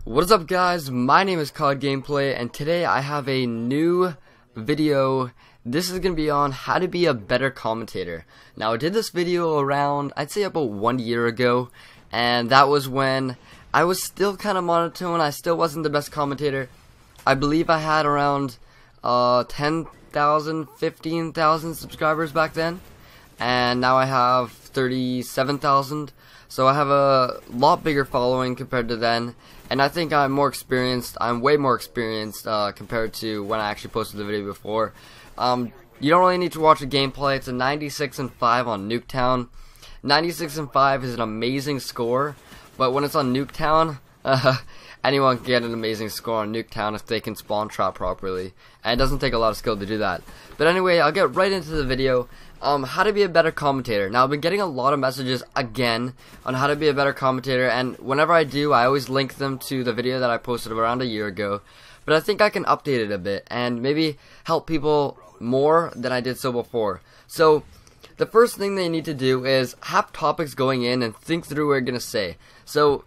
What is up, guys? My name is COD Gameplay, and today I have a new video. This is going to be on how to be a better commentator. Now, I did this video around, I'd say about 1 year ago, and that was when I was still kind of monotone. I still wasn't the best commentator. I believe I had around 10,000, 15,000 subscribers back then, and now I have 37,000. So I have a lot bigger following compared to then, and I think I'm more experienced. I'm way more experienced compared to when I actually posted the video before. You don't really need to watch a gameplay. It's a 96-5 on Nuketown. 96-5 is an amazing score, but when it's on Nuketown, anyone can get an amazing score on Nuketown if they can spawn trap properly, and it doesn't take a lot of skill to do that. But anyway, I'll get right into the video. How to be a better commentator. Now, I've been getting a lot of messages again on how to be a better commentator, and whenever I do, I always link them to the video that I posted around a year ago. But I think I can update it a bit and maybe help people more than I did so before. So the first thing they need to do is have topics going in and think through what you're going to say. So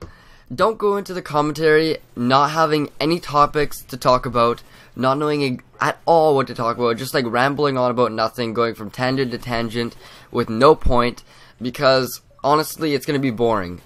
don't go into the commentary not having any topics to talk about, not knowing at all what to talk about, just like rambling on about nothing, going from tangent to tangent with no point, because honestly it's going to be boring.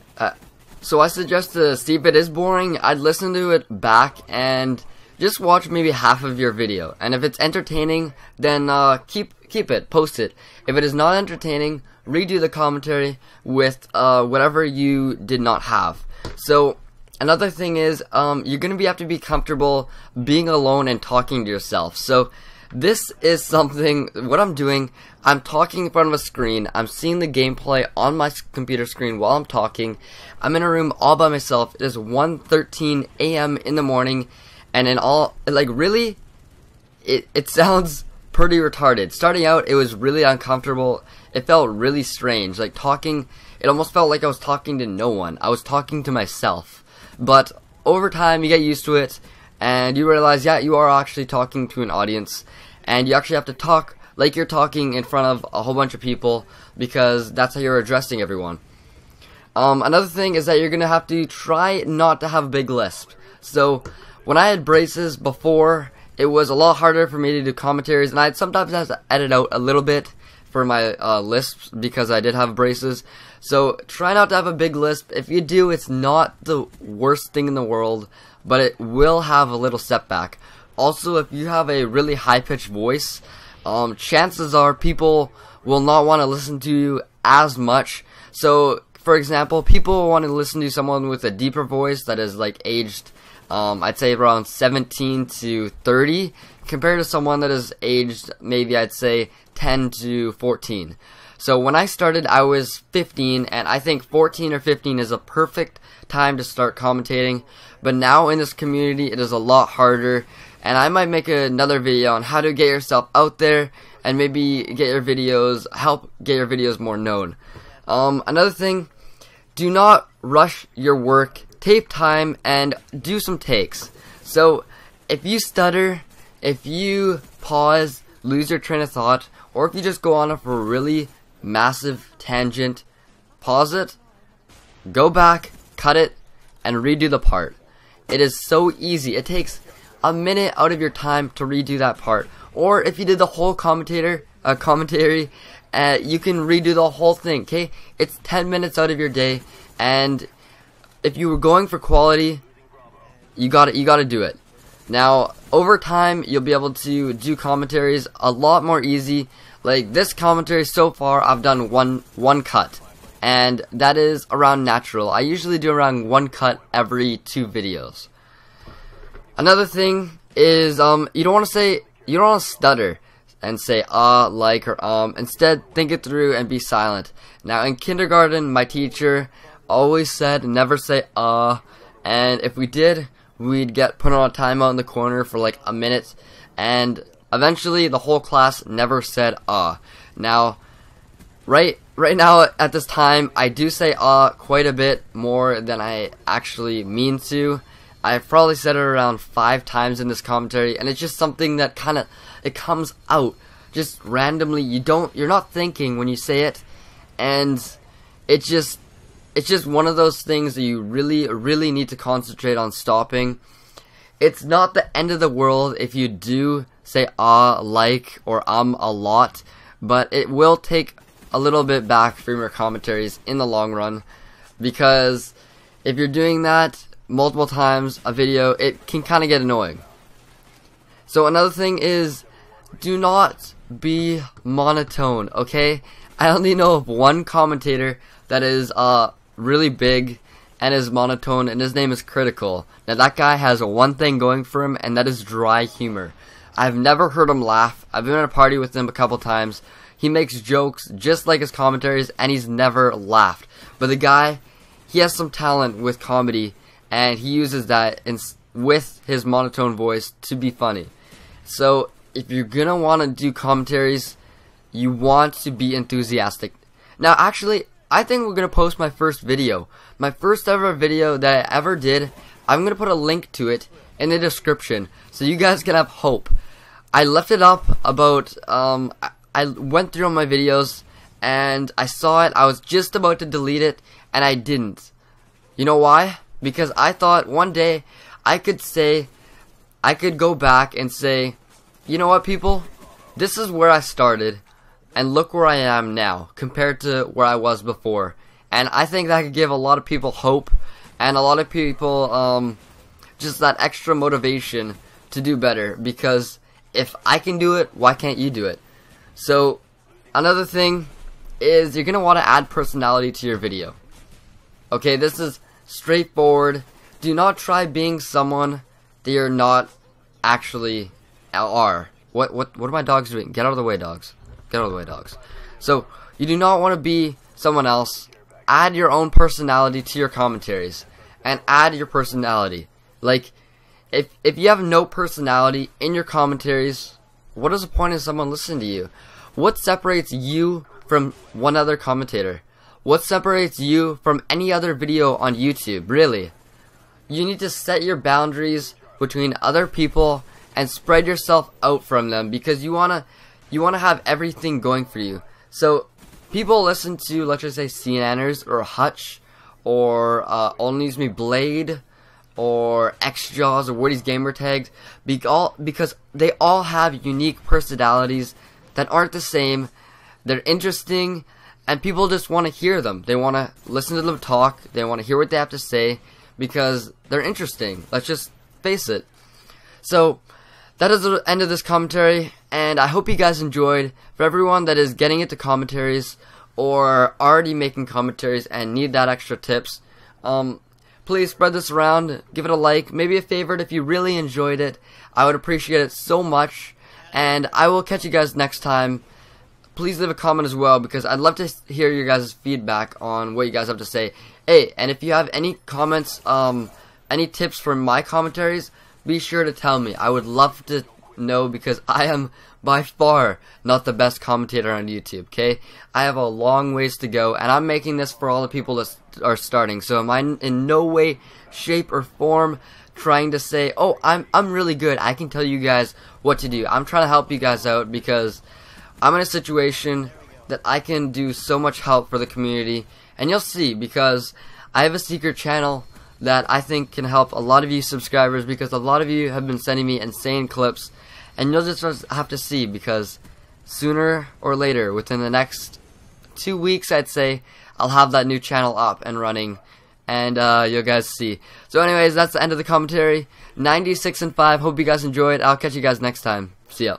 So I suggest to see if it is boring, I'd listen to it back and just watch maybe half of your video, and if it's entertaining, then keep it, post it. If it is not entertaining, redo the commentary with whatever you did not have. So another thing is, you're going to have to be comfortable being alone and talking to yourself. So this is something, what I'm doing, I'm talking in front of a screen, I'm seeing the gameplay on my computer screen while I'm talking, I'm in a room all by myself, it is 1:13 a.m. in the morning, and in all, like, really, it sounds pretty retarded. Starting out, it was really uncomfortable, it felt really strange, like talking, it almost felt like I was talking to no one, I was talking to myself. But over time, you get used to it, and you realize, yeah, you are actually talking to an audience, and you actually have to talk like you're talking in front of a whole bunch of people, because that's how you're addressing everyone. Another thing is that you're going to have to try not to have a big lisp. So when I had braces before, it was a lot harder for me to do commentaries, and I'd sometimes have to edit out a little bit for my lisps because I did have braces. So try not to have a big lisp. If you do, it's not the worst thing in the world, but it will have a little setback. Also, if you have a really high-pitched voice, chances are people will not want to listen to you as much. So, for example, people want to listen to someone with a deeper voice that is like aged, I'd say around 17 to 30, compared to someone that is aged maybe I'd say 10 to 14. So when I started, I was 15, and I think 14 or 15 is a perfect time to start commentating. But now in this community, it is a lot harder, and I might make another video on how to get yourself out there and maybe get your videos, help get your videos more known. Another thing, do not rush your work. Take time and do some takes. So if you stutter, if you pause, lose your train of thought, or if you just go on for a really massive tangent, pause it, go back, cut it, and redo the part. It is so easy. It takes a minute out of your time to redo that part. Or if you did the whole commentary, you can redo the whole thing. Okay, it's 10 minutes out of your day, and if you were going for quality, you got to do it. Now, over time, you'll be able to do commentaries a lot more easy. Like this commentary so far, I've done one cut, and that is around natural. I usually do around one cut every 2 videos. Another thing is, you don't want to stutter and say like, or Instead, think it through and be silent. Now, in kindergarten, my teacher always said never say and if we did, we'd get put on a timeout in the corner for like a minute, and eventually the whole class never said Now, right now at this time, I do say quite a bit more than I actually mean to. I've probably said it around 5 times in this commentary, and it's just something that it comes out just randomly. You're not thinking when you say it, and it just it's just one of those things that you really need to concentrate on stopping. It's not the end of the world if you do say like or a lot, but it will take a little bit back from your commentaries in the long run, because if you're doing that multiple times a video, it can kind of get annoying. So another thing is, do not be monotone, okay? I only know of one commentator that is really big and is monotone, and his name is Critical. Now that guy has one thing going for him, and that is dry humor. I've never heard him laugh. I've been at a party with him a couple times. He makes jokes just like his commentaries, and he's never laughed. But the guy, he has some talent with comedy, and he uses that with his monotone voice to be funny. So if you're gonna want to do commentaries, you want to be enthusiastic. Now actually, I think we're gonna post my first video. My first ever video that I ever did. I'm gonna put a link to it in the description so you guys can have hope. I left it up about I went through my videos and I saw it. I was just about to delete it and I didn't. You know why? Because I thought one day I could go back and say, you know what, people? This is where I started, and look where I am now compared to where I was before. And I think that could give a lot of people hope, and a lot of people just that extra motivation to do better. Because if I can do it, why can't you do it? So another thing is, you're gonna want to add personality to your video. Okay, this is straightforward. Do not try being someone that you're not actually are. What are my dogs doing? Get out of the way, dogs. Get out of the way, dogs. So you do not want to be someone else. Add your own personality to your commentaries, and add your personality. Like, if you have no personality in your commentaries, what is the point of someone listening to you? What separates you from one other commentator? What separates you from any other video on YouTube, really? You need to set your boundaries between other people and spread yourself out from them, because you wanna have everything going for you. So people listen to, let's just say, CNNers or Hutch or Only Use Me Blade or XJaws or Woody's Gamer Tags, because they all have unique personalities that aren't the same. They're interesting, and people just want to hear them. They want to listen to them talk. They want to hear what they have to say because they're interesting. Let's just face it. So that is the end of this commentary, and I hope you guys enjoyed. For everyone that is getting into commentaries or already making commentaries and need that extra tips, please spread this around, give it a like, maybe a favorite if you really enjoyed it. I would appreciate it so much, and I will catch you guys next time. Please leave a comment as well, because I'd love to hear your guys' feedback on what you guys have to say. Hey, and if you have any comments, any tips for my commentaries, be sure to tell me. I would love to know, because I am by far not the best commentator on YouTube, okay? I have a long ways to go, and I'm making this for all the people that are starting. So am I in no way, shape, or form trying to say, oh, I'm really good, I can tell you guys what to do. I'm trying to help you guys out, because I'm in a situation that I can do so much help for the community. And you'll see, because I have a secret channel that I think can help a lot of you subscribers, because a lot of you have been sending me insane clips, and you'll just have to see, because sooner or later, within the next 2 weeks, I'd say, I'll have that new channel up and running, and you'll guys see. So anyways, that's the end of the commentary. 96 and 5, hope you guys enjoyed. I'll catch you guys next time. See ya.